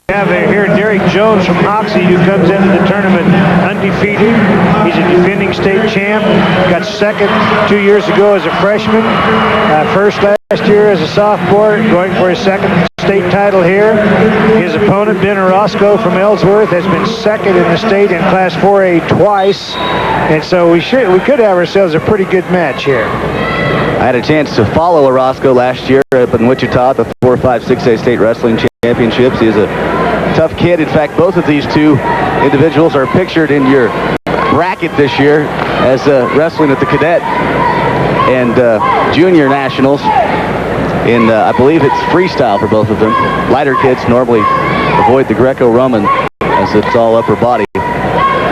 have here Derek Jones from Hoxie, who comes into the tournament undefeated. He's a defending state champ. Got second 2 years ago as a freshman. First last year as a sophomore, going for his second state title here. His opponent, Ben Orozco from Ellsworth, has been second in the state in Class 4A twice. And so we could have ourselves a pretty good match here. I had a chance to follow Orozco last year up in Wichita at the 4-5 6A state wrestling championships. He is a tough kid. In fact, both of these two individuals are pictured in your bracket this year as wrestling at the cadet and junior nationals in, I believe it's freestyle for both of them. Lighter kids normally avoid the Greco-Roman as it's all upper body.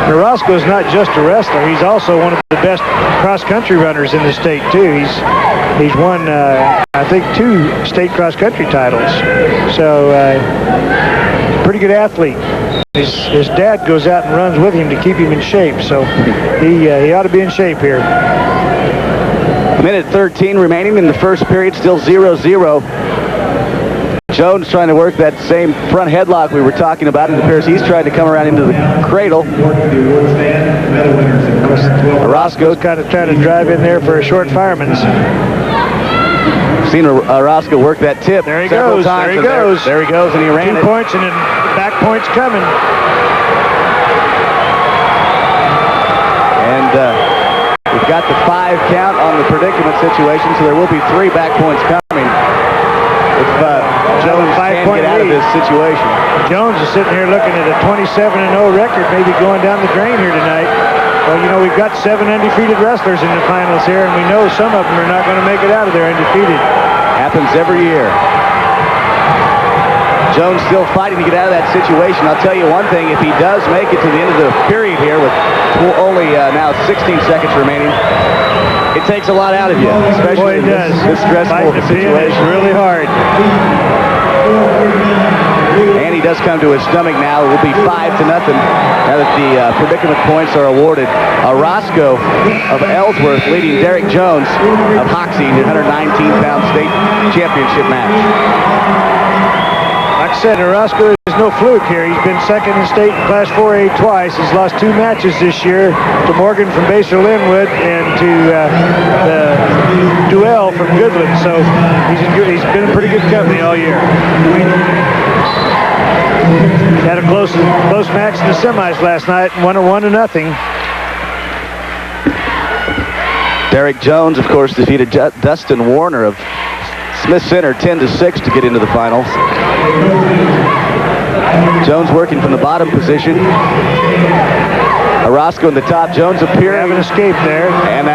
Orozco is not just a wrestler. He's also one of the best cross-country runners in the state, too. He's won, I think, 2 state cross-country titles. So, pretty good athlete. His dad goes out and runs with him to keep him in shape. So, he ought to be in shape here. Minute 13 remaining in the first period, still 0-0. Jones trying to work that same front headlock we were talking about. It appears he's trying to come around into the cradle. Orozco's kind of trying to drive in there for a short fireman's. Seen Orozco work that tip. There he goes. There he goes. There he goes, and he ran 2 points, and then back points coming. And we've got the 5 count on the predicament situation, so there will be 3 back points coming. If Jones can get out of this situation. Jones is sitting here looking at a 27-0 record, maybe going down the drain here tonight. Well, you know, we've got 7 undefeated wrestlers in the finals here, and we know some of them are not going to make it out of there undefeated. Happens every year. Jones still fighting to get out of that situation. I'll tell you one thing, if he does make it to the end of the period here with only now 16 seconds remaining, it takes a lot out of you, especially in this stressful situation. It's really hard. And he does come to his stomach now. It will be 5-0 now that the predicament points are awarded. Orozco of Ellsworth leading Derek Jones of Hoxie in the 119-pound state championship match. Like I said, Orozco is no fluke here. He's been second in state in Class 4A twice. He's lost 2 matches this year to Morgan from Basel Linwood and to the Duell from Goodland. So he's been in pretty good company all year. Had a close match in the semis last night and won 1-0. Derek Jones, of course, defeated Dustin Warner of Smith Center 10-6 to get into the finals. Jones working from the bottom position. Orozco in the top. Jones appearing. Having an escape there. And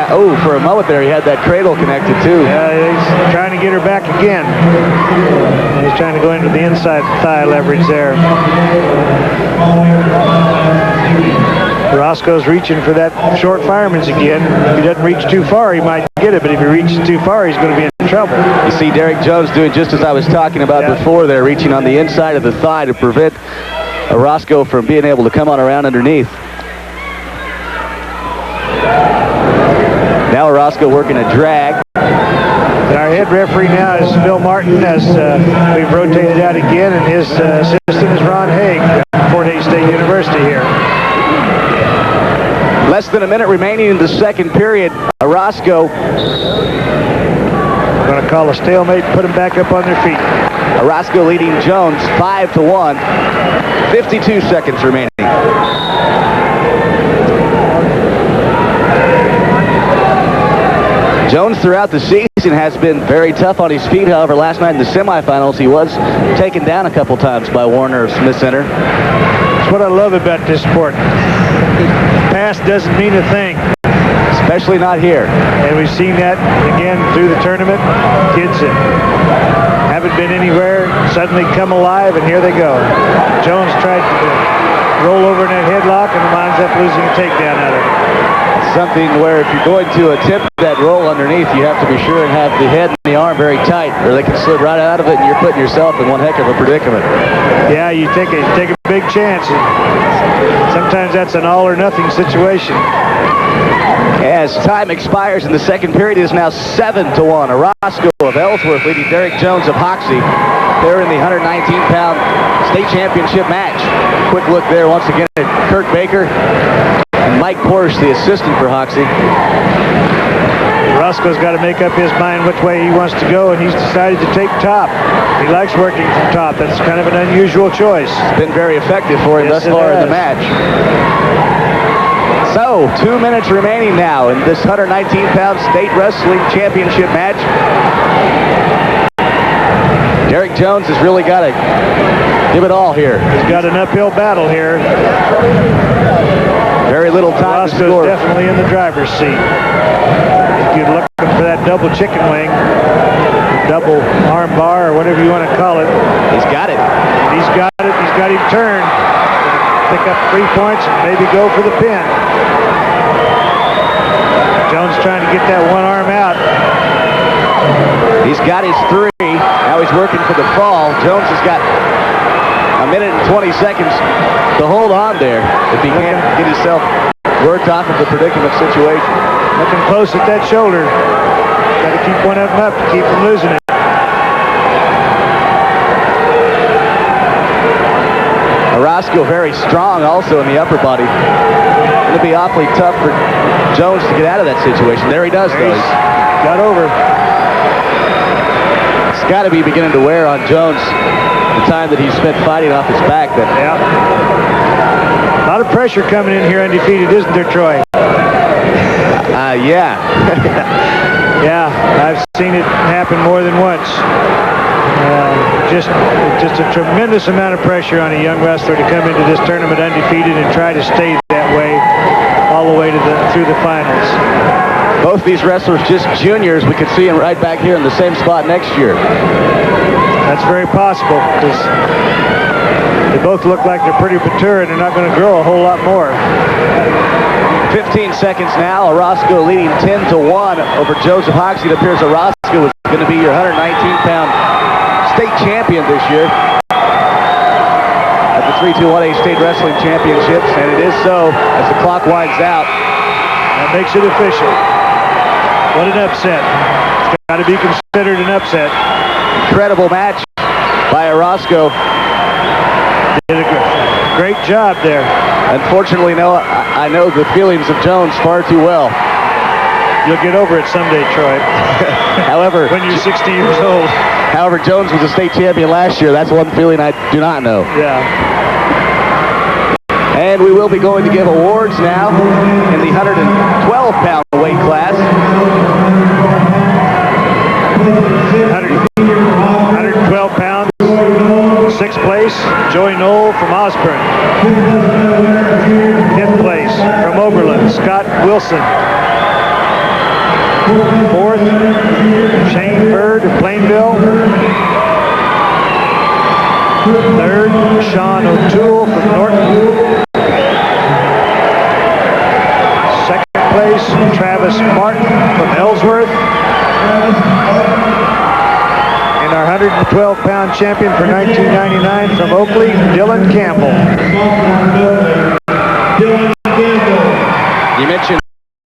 for a moment there, he had that cradle connected too. He's trying to get her back again. He's trying to go into the inside thigh leverage there. Orozco's reaching for that short fireman's again. If he doesn't reach too far, he might get it, but if he reaches too far, he's going to be in trouble. You see Derek Jones doing just as I was talking about before there, reaching on the inside of the thigh to prevent Orozco from being able to come on around underneath. Now Orozco working a drag. Our head referee now is Phil Martin, as we've rotated out again, and his assistant is Ron Haig, Fort Hays State University here. Less than a minute remaining in the second period. Orozco going to call a stalemate and put them back up on their feet. Orozco leading Jones 5-1. 52 seconds remaining. Jones throughout the season has been very tough on his feet. However, last night in the semifinals, he was taken down a couple times by Warner of Smith Center. That's what I love about this sport. Past doesn't mean a thing. Especially not here. And we've seen that again through the tournament. Kids that haven't been anywhere suddenly come alive, and here they go. Jones tried to roll over in that headlock and winds up losing a takedown out of it. Something where if you're going to attempt that roll underneath, you have to be sure and have the head and the arm very tight, or they can slip right out of it, and you're putting yourself in one heck of a predicament. Yeah, you take a big chance. Sometimes that's an all or nothing situation. As time expires in the second period, it is now 7-1. Orozco of Ellsworth leading Derek Jones of Hoxie. They're in the 119-pound state championship match. Quick look there once again at Kirk Baker and Mike Porsche, the assistant for Hoxie. Roscoe's got to make up his mind which way he wants to go, and he's decided to take top. He likes working from top. That's kind of an unusual choice. It's been very effective for him Yes, thus far it in the has. match. So, 2 minutes remaining now in this 119-pound state wrestling championship match. Derek Jones has really got to give it all here. He's got an uphill battle here. Very little time to Roscoe's score. definitely in the driver's seat. If you're looking for that double chicken wing, double arm bar, or whatever you want to call it, He's got it. he's got it. He's got him turned. Pick up 3 points and maybe go for the pin. Jones trying to get that one arm out. He's got his 3. Now he's working for the fall. Jones has got a minute and 20 seconds to hold on there if he can't get himself worked off of the predicament situation. Looking close at that shoulder. Got to keep one of them up to keep from losing it. Orozco very strong also in the upper body. It'll be awfully tough for Jones to get out of that situation. There he does, though. He's got over. It's got to be beginning to wear on Jones the time that he's spent fighting off his back. But Yeah. A lot of pressure coming in here undefeated, isn't there, Troy? yeah. Yeah, I've seen it happen more than once. Just a tremendous amount of pressure on a young wrestler to come into this tournament undefeated and try to stay that way all the way to through the finals. Both these wrestlers just juniors. We could see them right back here in the same spot next year. That's very possible because they both look like they're pretty mature and they're not going to grow a whole lot more. 15 seconds now. Orozco leading 10-1 over Joseph Hoxie. It appears Orozco is going to be your 119-pound state champion this year at the 321A State Wrestling Championships, and it is so as the clock winds out. That makes it official. What an upset. It's got to be considered an upset. Incredible match by Orozco. Did a great job there. Unfortunately, no, I know the feelings of Jones far too well. You'll get over it someday, Troy. However, When you're 60 years old. however, Jones was a state champion last year. That's one feeling I do not know. Yeah. And we will be going to give awards now in the 112-pound weight class. 112 pounds. 6th place, Joey Knoll from Osborne. 5th place from Oberlin, Scott Wilson. 4th, Shane Bird of Plainville. 3rd, Sean O'Toole from Norton. 2nd place, Travis Martin from Ellsworth. And our 112-pound champion for 1999 from Oakley, Dylan Campbell. You mentioned